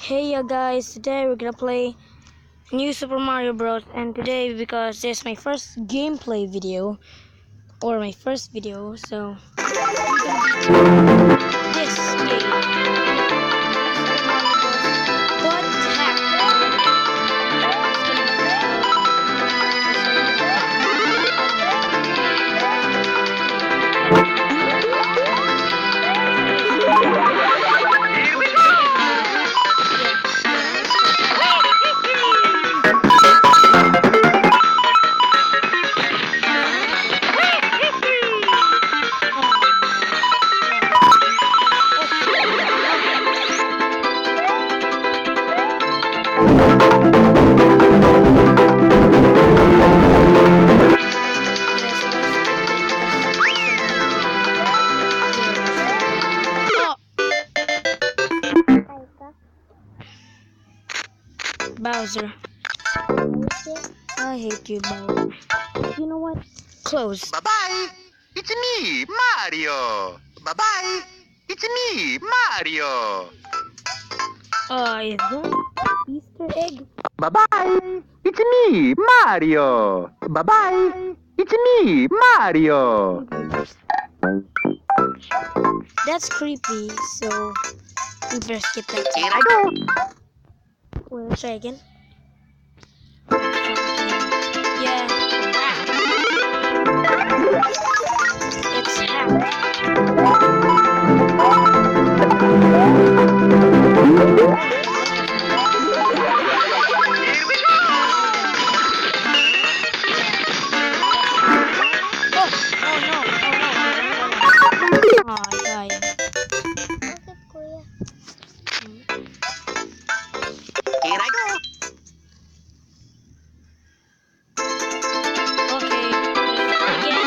Hey guys, today we're gonna play New Super Mario Bros. And today, because this is my first gameplay video, or my first video, so we're gonna be playing this game. But Bowser. I hate you, Bowser. You know what? Close. Bye-bye! It's me, Mario! Bye-bye! It's me, Mario! Is that Easter egg? Bye-bye! It's me, Mario! Bye-bye! It's me, Mario! That's creepy, so we better skip that. Here I go! Wait, try again. Yeah. It's hacked. Here we go! Oh no. I died. Here I go! Okay. Again.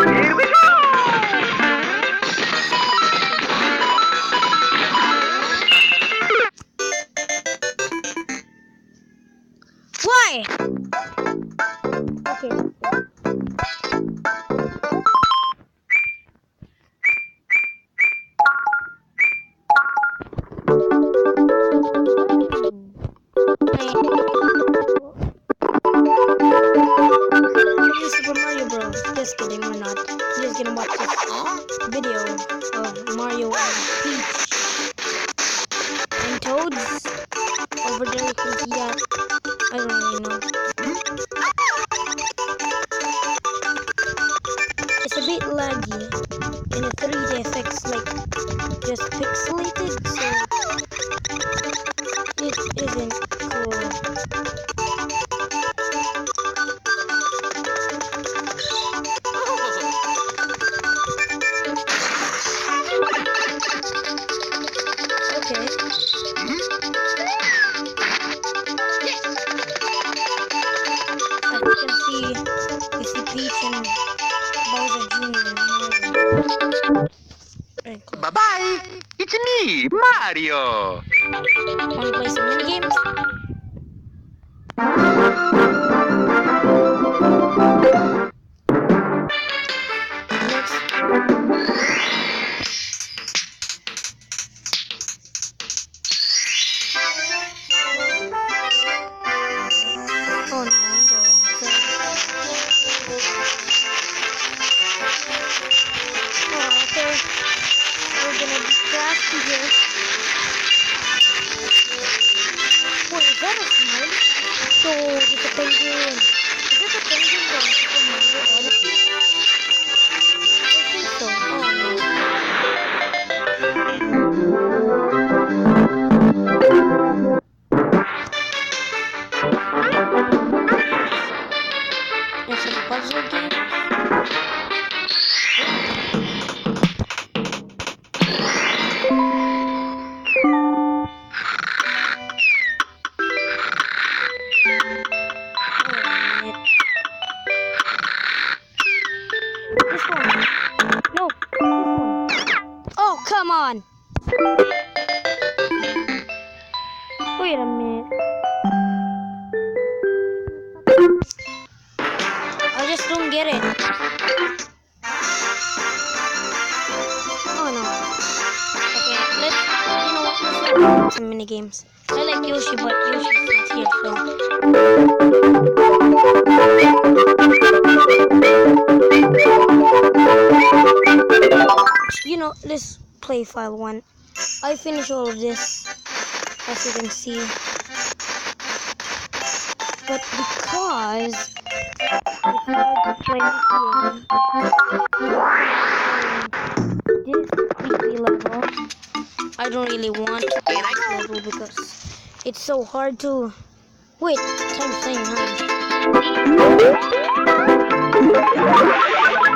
Here we go! Why? Okay. Super Mario Bros. Just kidding, we're not. We're just gonna watch this video of Mario and Peach and Toads. Over there you can see that. I don't really know. It's a bit laggy and the 3D effects like just pixelated, so it isn't cool. Okay. As you can see, you see Peach and Bowser Jr. Very cool. Bye-bye! It's me, Mario! Wanna play some mini games? Oh no, I'm the wrong side. Oh, okay. We're gonna be crafty here. Wait, is that a smile? So, it's a penguin. Is it a penguin from Super Mario Odyssey? I think so. Oh no. It's a puzzle game. This one. No, this one. Oh, come on. Wait a minute. I just don't get it. some mini games. I like Yoshi, but Yoshi's not here, so. You know, let's play file 1. I finished all of this, as you can see. But because it's hard to play this weekly level, I don't really want this level because it's so hard to... Wait, time's saying hi.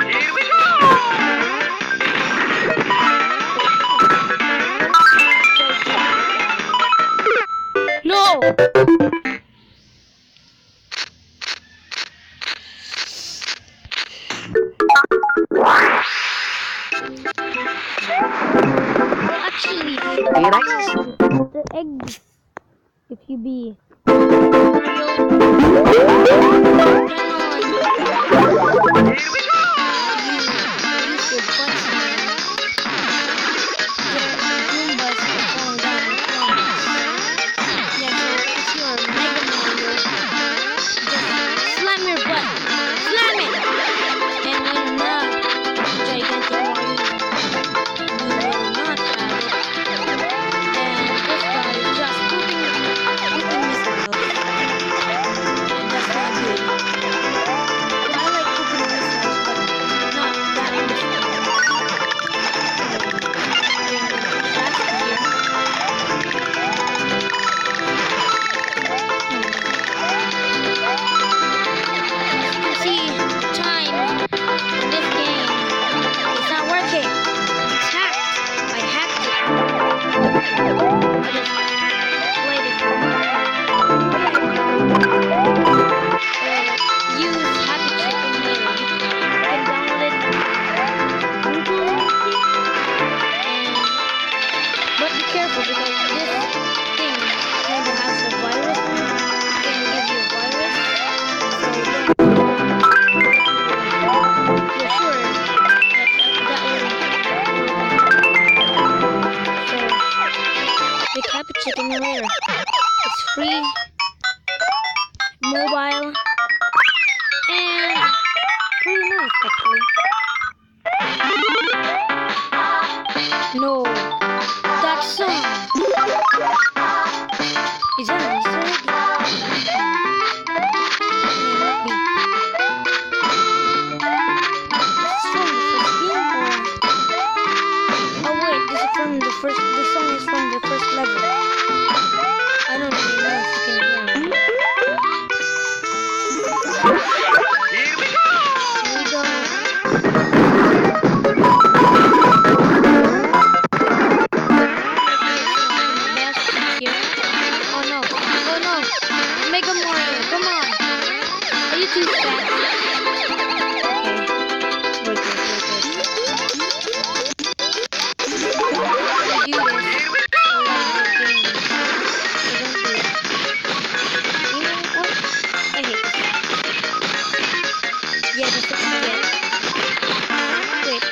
Here we go! No! Actually, the eggs, if you be Chicken Lair. It's free, mobile, and pretty nice actually. No, that song. Is that an Easter egg? May not be. This is from the first game, or... Oh wait, the song is from the first level. I don't really know if you can hear me. Here we go! Here we go. Oh no. Oh no. Mega Mario, come on. Are you too fast? Okay. Wait.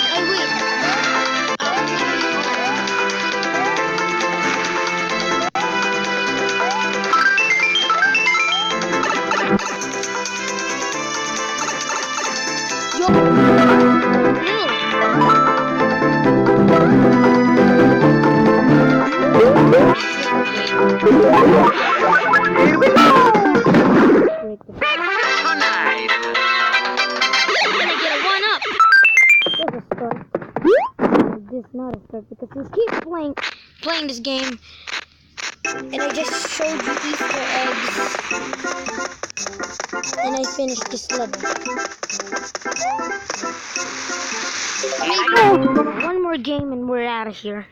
I do this. not a start because we keep playing this game, and I just showed you Easter eggs, and I finished this level. Maybe one more game and we're out of here.